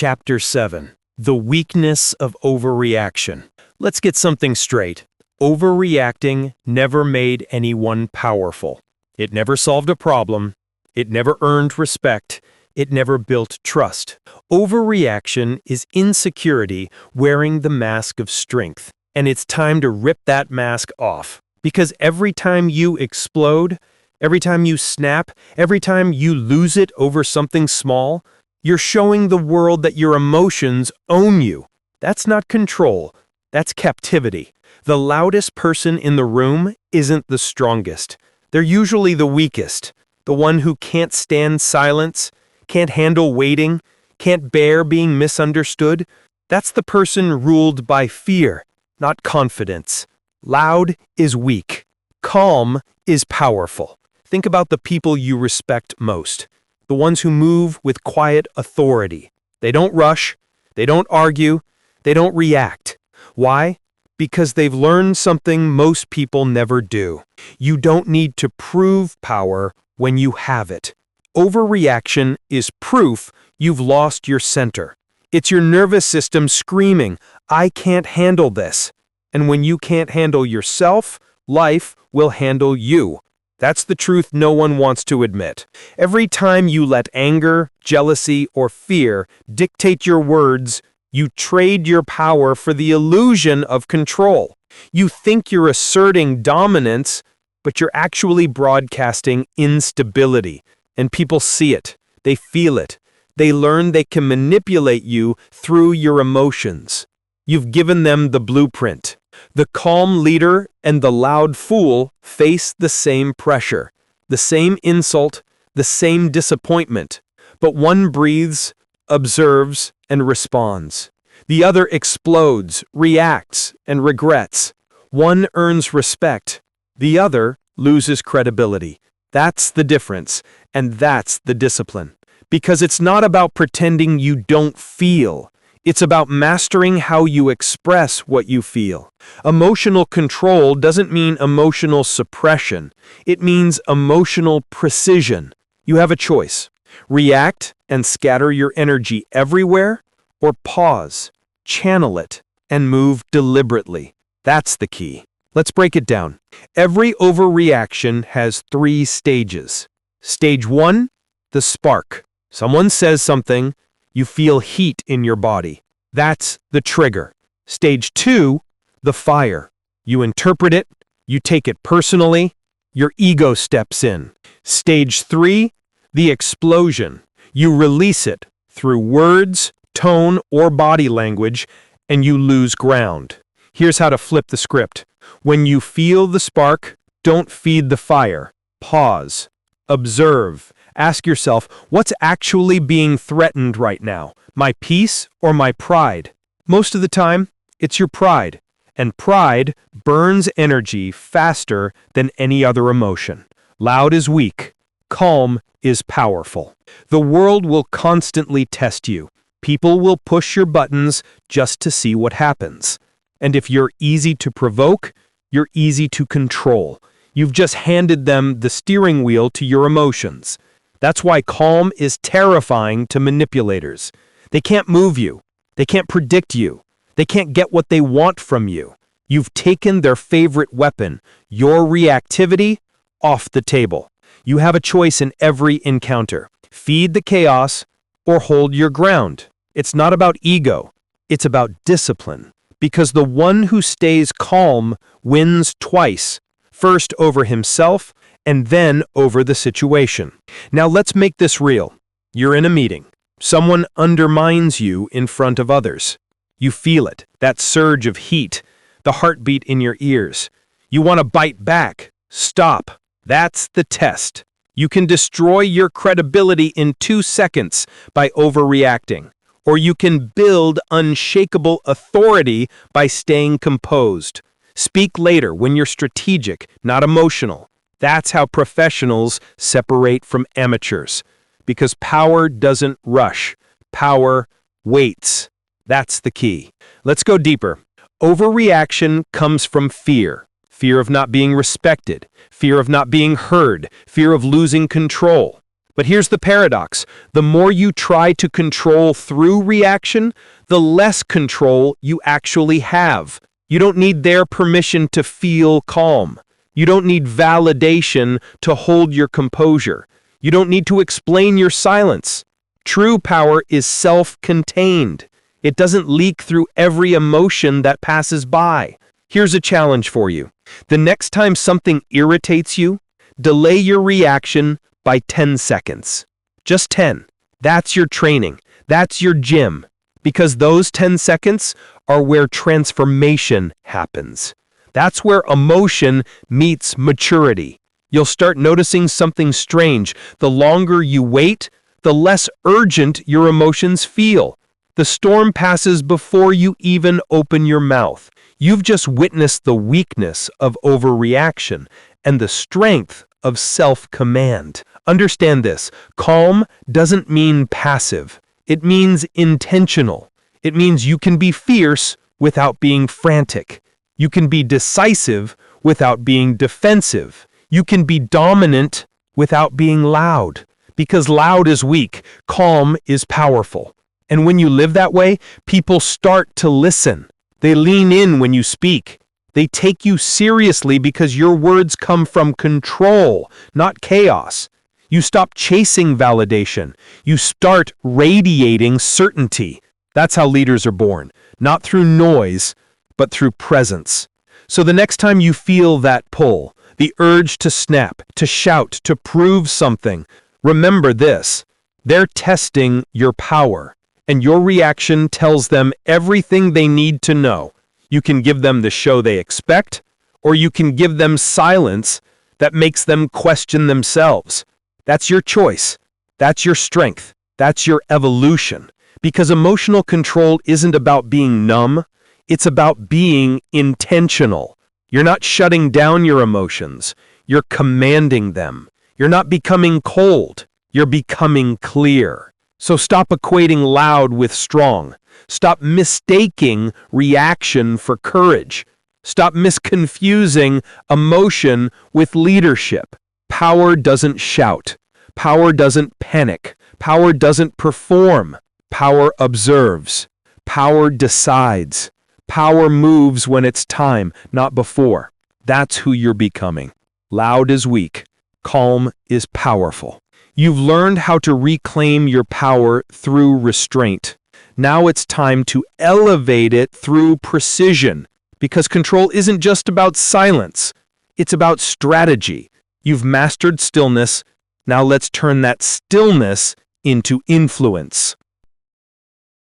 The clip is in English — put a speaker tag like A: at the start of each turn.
A: Chapter 7. The Weakness of Overreaction. Let's get something straight. Overreacting never made anyone powerful. It never solved a problem. It never earned respect. It never built trust. Overreaction is insecurity wearing the mask of strength. And it's time to rip that mask off. Because every time you explode, every time you snap, every time you lose it over something small, you're showing the world that your emotions own you. That's not control. That's captivity. The loudest person in the room isn't the strongest. They're usually the weakest. The one who can't stand silence, can't handle waiting, can't bear being misunderstood. That's the person ruled by fear, not confidence. Loud is weak. Calm is powerful. Think about the people you respect most. The ones who move with quiet authority. They don't rush. They don't argue. They don't react. Why? Because they've learned something most people never do. You don't need to prove power when you have it. Overreaction is proof you've lost your center. It's your nervous system screaming, "I can't handle this." And when you can't handle yourself, life will handle you. That's the truth no one wants to admit. Every time you let anger, jealousy, or fear dictate your words, you trade your power for the illusion of control. You think you're asserting dominance, but you're actually broadcasting instability. And people see it. They feel it. They learn they can manipulate you through your emotions. You've given them the blueprint. The calm leader and the loud fool face the same pressure, the same insult, the same disappointment. But one breathes, observes, and responds. The other explodes, reacts, and regrets. One earns respect. The other loses credibility. That's the difference, and that's the discipline. Because it's not about pretending you don't feel. It's about mastering how you express what you feel. Emotional control doesn't mean emotional suppression. It means emotional precision. You have a choice. React and scatter your energy everywhere, or pause, channel it, and move deliberately. That's the key. Let's break it down. Every overreaction has 3 stages. Stage 1, the spark. Someone says something, you feel heat in your body. That's the trigger. Stage 2, the fire. You interpret it, you take it personally, your ego steps in. Stage 3, the explosion. You release it through words, tone, or body language, and you lose ground. Here's how to flip the script. When you feel the spark, don't feed the fire. Pause. Observe. Ask yourself, what's actually being threatened right now? My peace or my pride? Most of the time, it's your pride. And pride burns energy faster than any other emotion. Loud is weak. Calm is powerful. The world will constantly test you. People will push your buttons just to see what happens. And if you're easy to provoke, you're easy to control. You've just handed them the steering wheel to your emotions. That's why calm is terrifying to manipulators. They can't move you. They can't predict you. They can't get what they want from you. You've taken their favorite weapon, your reactivity, off the table. You have a choice in every encounter. Feed the chaos or hold your ground. It's not about ego. It's about discipline. Because the one who stays calm wins twice. First over himself, and then over the situation. Now let's make this real. You're in a meeting. Someone undermines you in front of others. You feel it, that surge of heat, the heartbeat in your ears. You want to bite back. Stop. That's the test. You can destroy your credibility in 2 seconds by overreacting. Or you can build unshakable authority by staying composed. Speak later when you're strategic, not emotional. That's how professionals separate from amateurs. Because power doesn't rush. Power waits. That's the key. Let's go deeper. Overreaction comes from fear. Fear of not being respected. Fear of not being heard. Fear of losing control. But here's the paradox. The more you try to control through reaction, the less control you actually have. You don't need their permission to feel calm. You don't need validation to hold your composure. You don't need to explain your silence. True power is self-contained. It doesn't leak through every emotion that passes by. Here's a challenge for you. The next time something irritates you, delay your reaction by 10 seconds. Just 10. That's your training. That's your gym. Because those 10 seconds are where transformation happens. That's where emotion meets maturity. You'll start noticing something strange. The longer you wait, the less urgent your emotions feel. The storm passes before you even open your mouth. You've just witnessed the weakness of overreaction and the strength of self-command. Understand this. Calm doesn't mean passive. It means intentional. It means you can be fierce without being frantic. You can be decisive without being defensive. You can be dominant without being loud. Because loud is weak, calm is powerful. And when you live that way, people start to listen. They lean in when you speak. They take you seriously because your words come from control, not chaos. You stop chasing validation. You start radiating certainty. That's how leaders are born, not through noise, but through presence. So the next time you feel that pull, the urge to snap, to shout, to prove something, remember this. They're testing your power, and your reaction tells them everything they need to know. You can give them the show they expect, or you can give them silence that makes them question themselves. That's your choice. That's your strength. That's your evolution. Because emotional control isn't about being numb. It's about being intentional. You're not shutting down your emotions. You're commanding them. You're not becoming cold. You're becoming clear. So stop equating loud with strong. Stop mistaking reaction for courage. Stop misconfusing emotion with leadership. Power doesn't shout. Power doesn't panic. Power doesn't perform. Power observes. Power decides. Power moves when it's time, not before. That's who you're becoming. Loud is weak. Calm is powerful. You've learned how to reclaim your power through restraint. Now it's time to elevate it through precision. Because control isn't just about silence. It's about strategy. You've mastered stillness. Now let's turn that stillness into influence.